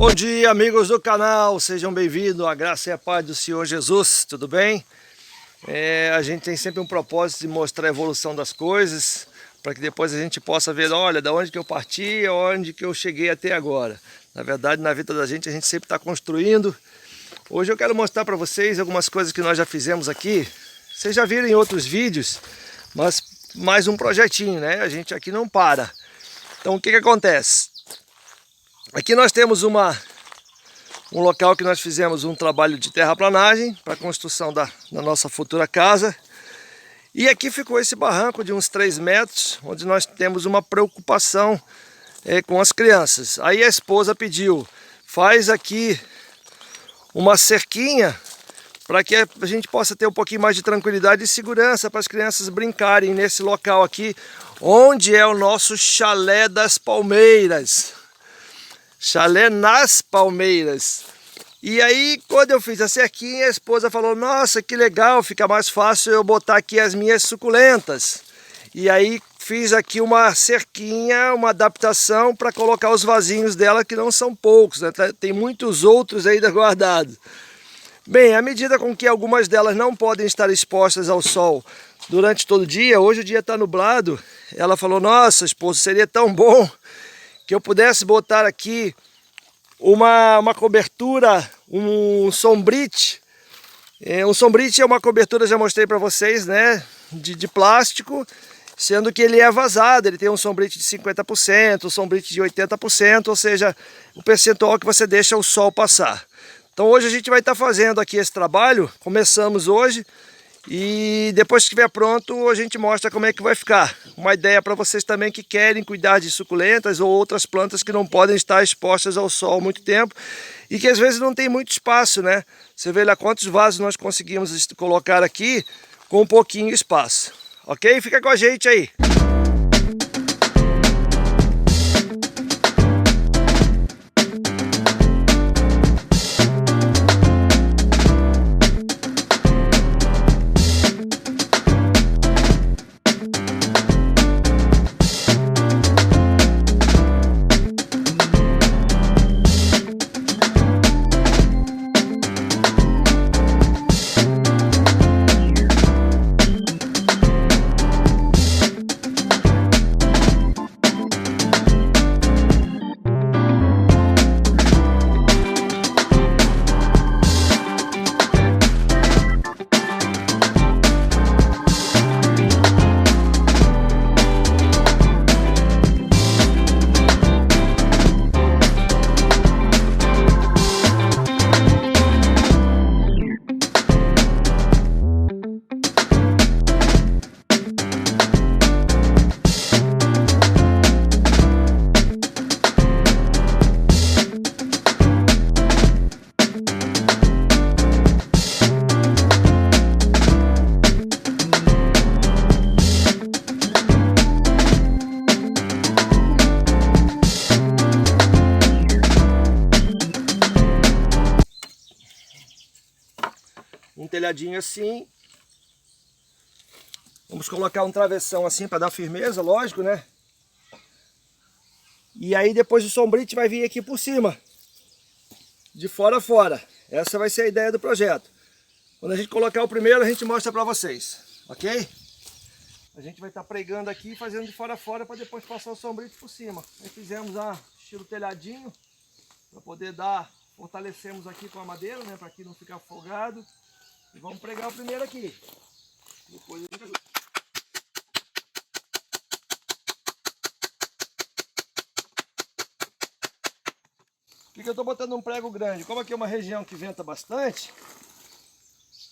Bom dia, amigos do canal, sejam bem-vindos, a graça e a paz do Senhor Jesus, tudo bem? A gente tem sempre um propósito de mostrar a evolução das coisas, para que depois a gente possa ver, olha, da onde que eu parti, onde que eu cheguei até agora. Na verdade, na vida da gente, a gente sempre está construindo. Hoje eu quero mostrar para vocês algumas coisas que nós já fizemos aqui. Vocês já viram em outros vídeos, mas mais um projetinho, né? A gente aqui não para. Então o que acontece? Aqui nós temos um local que nós fizemos um trabalho de terraplanagem para a construção da nossa futura casa. E aqui ficou esse barranco de uns 3 metros, onde nós temos uma preocupação com as crianças. Aí a esposa pediu, faz aqui uma cerquinha para que a gente possa ter um pouquinho mais de tranquilidade e segurança para as crianças brincarem nesse local aqui, onde é o nosso chalé das palmeiras. Chalé nas palmeiras. E aí, quando eu fiz a cerquinha, a esposa falou, nossa, que legal, fica mais fácil eu botar aqui as minhas suculentas. E aí fiz aqui uma cerquinha, uma adaptação para colocar os vasinhos dela, que não são poucos, né? Tem muitos outros ainda guardados. Bem, à medida com que algumas delas não podem estar expostas ao sol durante todo o dia, hoje o dia está nublado, ela falou, nossa, esposa, seria tão bom que eu pudesse botar aqui uma cobertura, um sombrite. Um sombrite é uma cobertura, já mostrei para vocês, né, de plástico, sendo que ele é vazado, ele tem um sombrite de 50%, um sombrite de 80%, ou seja, o percentual que você deixa o sol passar. Então hoje a gente vai estar fazendo aqui esse trabalho, começamos hoje, e depois que estiver pronto a gente mostra como é que vai ficar. Uma ideia para vocês também que querem cuidar de suculentas ou outras plantas que não podem estar expostas ao sol há muito tempo e que às vezes não tem muito espaço, né? Você vê lá quantos vasos nós conseguimos colocar aqui com um pouquinho de espaço. Ok? Fica com a gente aí! Um telhadinho assim. Vamos colocar um travessão assim para dar firmeza, lógico, né? E aí depois o sombrite vai vir aqui por cima, de fora a fora. Essa vai ser a ideia do projeto. Quando a gente colocar o primeiro, a gente mostra para vocês, ok? A gente vai estar pregando aqui e fazendo de fora a fora para depois passar o sombrite por cima. Aí fizemos estilo telhadinho, para poder fortalecemos aqui com a madeira, né? Para aqui não ficar folgado. E vamos pregar o primeiro aqui. Depois a gente ajuda. Por que eu estou botando um prego grande? Como aqui é uma região que venta bastante,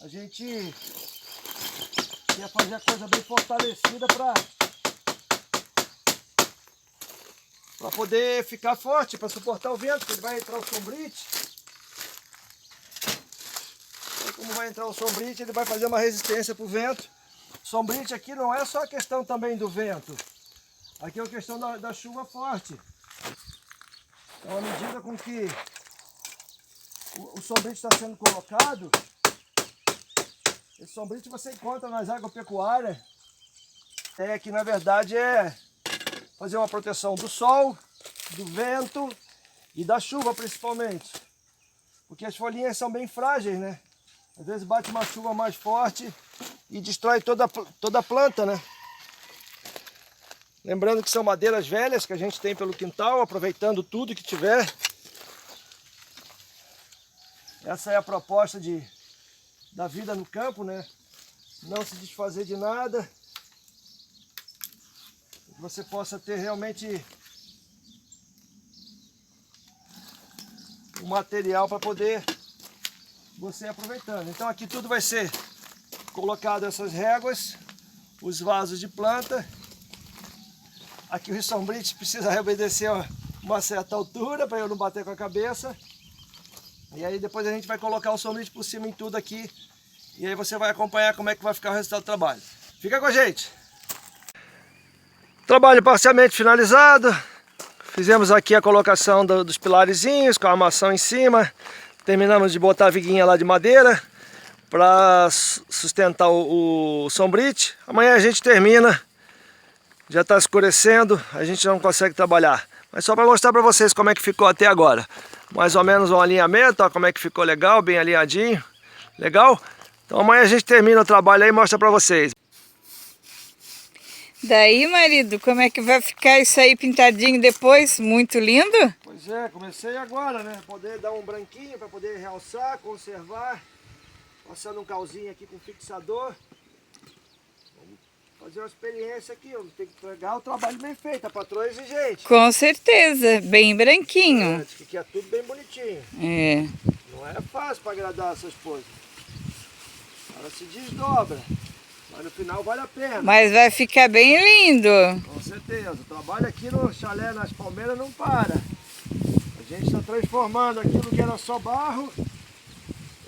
a gente quer fazer a coisa bem fortalecida para poder ficar forte, para suportar o vento, porque ele vai entrar o sombrite. Como vai entrar o sombrite, ele vai fazer uma resistência para o vento. Sombrite aqui não é só a questão também do vento. Aqui é a questão da chuva forte. Então, à medida com que o sombrite está sendo colocado, esse sombrite você encontra nas agropecuárias, que na verdade é fazer uma proteção do sol, do vento e da chuva principalmente, porque as folhinhas são bem frágeis, né? Às vezes bate uma chuva mais forte e destrói toda a planta, né? Lembrando que são madeiras velhas que a gente tem pelo quintal, aproveitando tudo que tiver. Essa é a proposta da vida no campo, né? Não se desfazer de nada. Que você possa ter realmente o material para poder você ir aproveitando. Então aqui tudo vai ser colocado essas réguas, os vasos de planta. Aqui o sombrite precisa obedecer a uma certa altura para eu não bater com a cabeça. E aí depois a gente vai colocar o sombrite por cima em tudo aqui. E aí você vai acompanhar como é que vai ficar o resultado do trabalho. Fica com a gente! Trabalho parcialmente finalizado. Fizemos aqui a colocação dos pilarezinhos com a armação em cima. Terminamos de botar a viguinha lá de madeira para sustentar o sombrite. Amanhã a gente termina. Já está escurecendo, a gente não consegue trabalhar. Mas só para mostrar para vocês como é que ficou até agora. Mais ou menos um alinhamento, ó, como é que ficou legal, bem alinhadinho. Legal? Então amanhã a gente termina o trabalho aí e mostra para vocês. Daí, marido, como é que vai ficar isso aí pintadinho depois? Muito lindo? Pois é, comecei agora, né? Poder dar um branquinho para poder realçar, conservar. Passando um calzinho aqui com fixador. Fazer uma experiência aqui, eu tenho que entregar o trabalho bem feito, a patroa é exigente. Com certeza, bem branquinho. Diz que aqui é tudo bem bonitinho. É. Não é fácil para agradar essa esposa. Ela se desdobra, mas no final vale a pena. Mas vai ficar bem lindo. Com certeza, o trabalho aqui no chalé nas Palmeiras não para. A gente está transformando aquilo que era só barro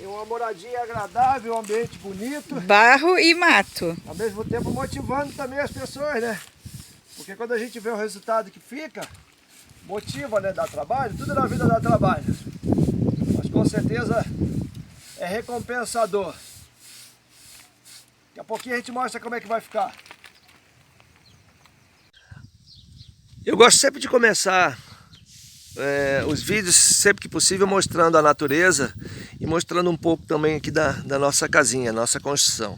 em uma moradia agradável, um ambiente bonito. Barro e mato. Ao mesmo tempo motivando também as pessoas, né? Porque quando a gente vê o resultado que fica, motiva, né? Dá trabalho, tudo na vida dá trabalho. Mas com certeza é recompensador. Daqui a pouquinho a gente mostra como é que vai ficar. Eu gosto sempre de começar os vídeos, sempre que possível, mostrando a natureza e mostrando um pouco também aqui da nossa casinha, nossa construção.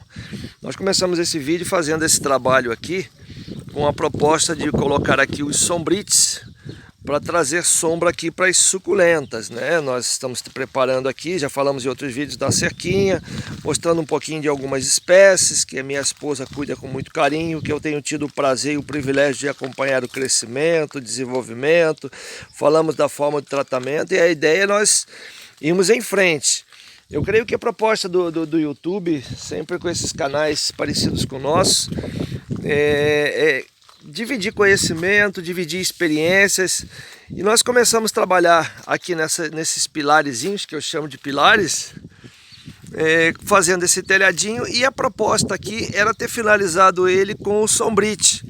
Nós começamos esse vídeo fazendo esse trabalho aqui com a proposta de colocar aqui os sombrites para trazer sombra aqui para as suculentas, né? Nós estamos preparando aqui, já falamos em outros vídeos da cerquinha, mostrando um pouquinho de algumas espécies que a minha esposa cuida com muito carinho, que eu tenho tido o prazer e o privilégio de acompanhar o crescimento, o desenvolvimento. Falamos da forma de tratamento e a ideia é nós irmos em frente. Eu creio que a proposta do YouTube, sempre com esses canais parecidos com o nosso, é dividir conhecimento, dividir experiências. E nós começamos a trabalhar aqui nesses pilarezinhos, que eu chamo de pilares, fazendo esse telhadinho, e a proposta aqui era ter finalizado ele com o sombrite.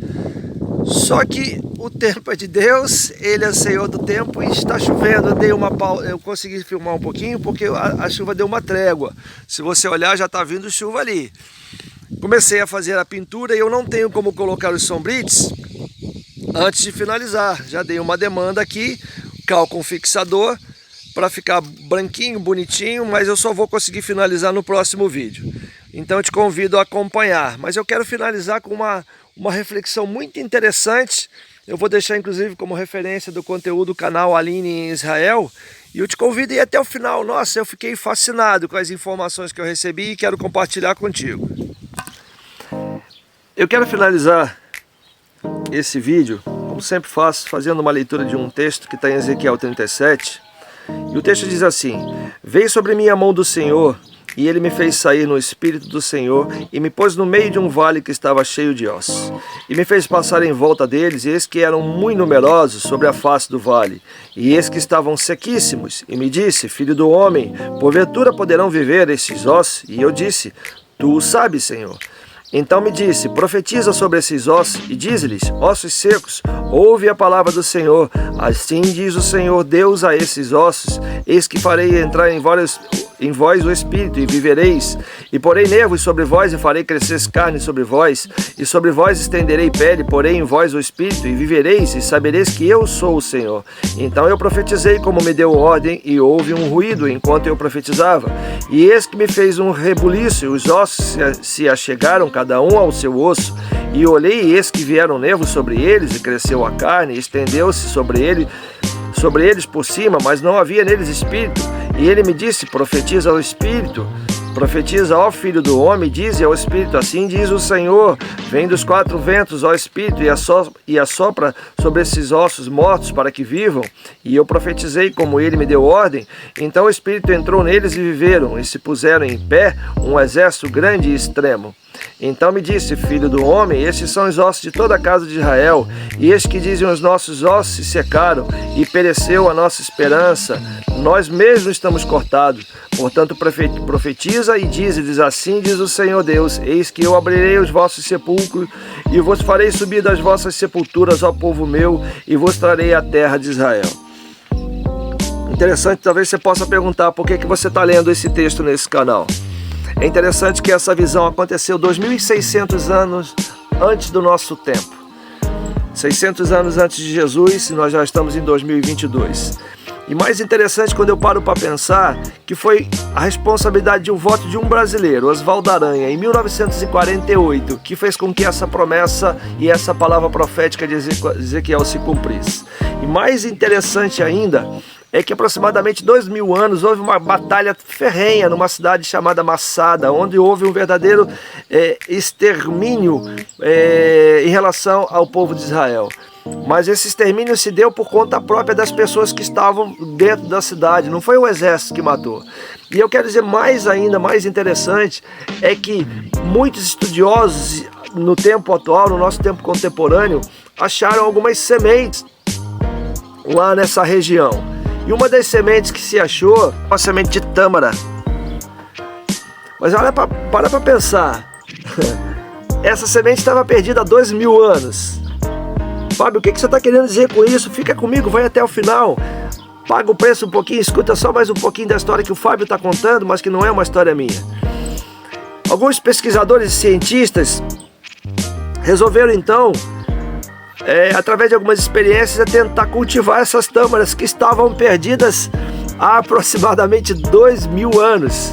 Só que o tempo é de Deus, Ele é o Senhor do tempo e está chovendo. Eu consegui filmar um pouquinho porque a chuva deu uma trégua. Se você olhar, já está vindo chuva ali. Comecei a fazer a pintura e eu não tenho como colocar os sombrites antes de finalizar. Já dei uma demanda aqui, cal com fixador, para ficar branquinho, bonitinho, mas eu só vou conseguir finalizar no próximo vídeo. Então eu te convido a acompanhar. Mas eu quero finalizar com uma reflexão muito interessante. Eu vou deixar inclusive como referência do conteúdo do canal Aline em Israel. E eu te convido a ir até o final. Nossa, eu fiquei fascinado com as informações que eu recebi e quero compartilhar contigo. Eu quero finalizar esse vídeo, como sempre faço, fazendo uma leitura de um texto que está em Ezequiel 37. E o texto diz assim: Veio sobre mim a mão do Senhor, e ele me fez sair no espírito do Senhor, e me pôs no meio de um vale que estava cheio de ossos. E me fez passar em volta deles, e eis que eram muito numerosos sobre a face do vale, e eis que estavam sequíssimos. E me disse: Filho do homem, porventura poderão viver estes ossos? E eu disse: Tu o sabes, Senhor. Então me disse: profetiza sobre esses ossos e dize-lhes: ossos secos, ouve a palavra do Senhor. Assim diz o Senhor Deus a esses ossos: eis que farei entrar em vários em vós o Espírito, e vivereis. E porei nervos sobre vós, e farei crescer carne sobre vós, e sobre vós estenderei pele, porei em vós o Espírito, e vivereis, e sabereis que eu sou o Senhor. Então eu profetizei como me deu ordem, e houve um ruído enquanto eu profetizava. E eis que me fez um rebuliço, e os ossos se achegaram cada um ao seu osso. E olhei, e eis que vieram nervos sobre eles, e cresceu a carne, e estendeu-se sobre eles por cima, mas não havia neles espírito. E ele me disse: profetiza ao Espírito, profetiza, ó Filho do homem, dize ao Espírito: assim diz o Senhor, vem dos quatro ventos, ó Espírito, e assopra sobre esses ossos mortos para que vivam. E eu profetizei como ele me deu ordem. Então o Espírito entrou neles e viveram, e se puseram em pé um exército grande e extremo. Então me disse: filho do homem, estes são os ossos de toda a casa de Israel, e estes que dizem: os nossos ossos se secaram, e pereceu a nossa esperança, nós mesmos estamos cortados. Portanto profetiza e diz-lhes: assim diz o Senhor Deus, eis que eu abrirei os vossos sepulcros, e vos farei subir das vossas sepulturas, ó povo meu, e vos trarei a terra de Israel. Interessante, talvez você possa perguntar por que você está lendo esse texto nesse canal. É interessante que essa visão aconteceu 2.600 anos antes do nosso tempo. 600 anos antes de Jesus, e nós já estamos em 2022. E mais interessante, quando eu paro para pensar, que foi a responsabilidade de um voto de um brasileiro, Oswaldo Aranha, em 1948, que fez com que essa promessa e essa palavra profética de Ezequiel se cumprisse. E mais interessante ainda é que aproximadamente 2.000 anos houve uma batalha ferrenha numa cidade chamada Massada, onde houve um verdadeiro extermínio em relação ao povo de Israel. Mas esse extermínio se deu por conta própria das pessoas que estavam dentro da cidade, não foi o exército que matou. E eu quero dizer mais ainda, mais interessante, é que muitos estudiosos no tempo atual, no nosso tempo contemporâneo, acharam algumas sementes lá nessa região. E uma das sementes que se achou, uma semente de tâmara. Mas olha, para pensar, essa semente estava perdida há 2.000 anos. Fábio, o que você está querendo dizer com isso? Fica comigo, vai até o final. Paga o preço um pouquinho, escuta só mais um pouquinho da história que o Fábio está contando, mas que não é uma história minha. Alguns pesquisadores e cientistas resolveram então, através de algumas experiências, tentar cultivar essas tâmaras que estavam perdidas há aproximadamente 2.000 anos.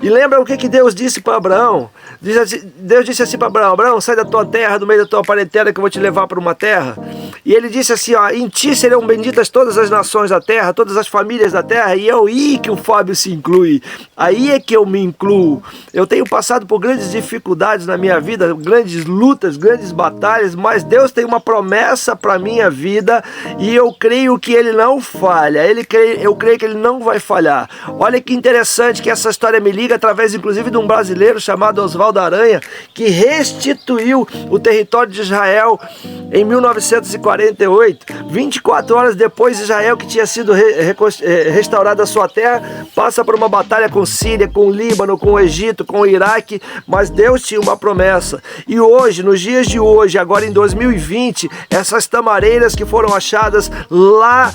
E lembra o que Deus disse para Abraão? Deus disse assim para Abraão: Abraão, sai da tua terra, do meio da tua parentela, que eu vou te levar para uma terra. E ele disse assim, ó: em ti serão benditas todas as nações da terra, todas as famílias da terra. E é aí que o Fábio se inclui. Aí é que eu me incluo. Eu tenho passado por grandes dificuldades na minha vida, grandes lutas, grandes batalhas, mas Deus tem uma promessa para a minha vida, e eu creio que Ele não falha. Eu creio que Ele não vai falhar. Olha que interessante que essa história me liga através, inclusive, de um brasileiro chamado Oswaldo Aranha, que restituiu o território de Israel em 1948. 24 horas depois, Israel, que tinha sido restaurada a sua terra, passa por uma batalha com Síria, com o Líbano, com o Egito, com o Iraque, mas Deus tinha uma promessa. E hoje, nos dias de hoje, agora em 2020, essas tamareiras que foram achadas lá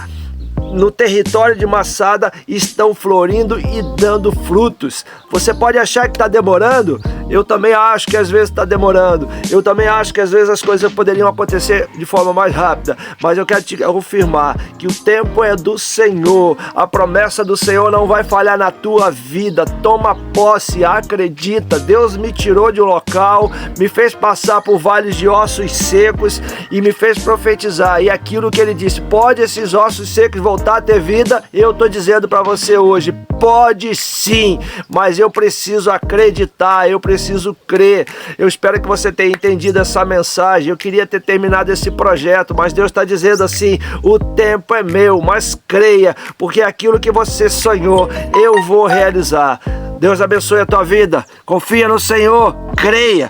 no território de Massada estão florindo e dando frutos. Você pode achar que está demorando? Eu também acho que às vezes está demorando. Eu também acho que às vezes as coisas poderiam acontecer de forma mais rápida. Mas eu quero te confirmar que o tempo é do Senhor. A promessa do Senhor não vai falhar na tua vida. Toma posse, acredita. Deus me tirou de um local, me fez passar por vales de ossos secos e me fez profetizar. E aquilo que Ele disse: pode esses ossos secos voltar a ter vida? Eu estou dizendo para você hoje: pode sim, mas eu preciso acreditar, eu preciso crer. Eu espero que você tenha entendido essa mensagem. Eu queria ter terminado esse projeto, mas Deus está dizendo assim: o tempo é meu, mas creia, porque aquilo que você sonhou, eu vou realizar. Deus abençoe a tua vida. Confia no Senhor, creia.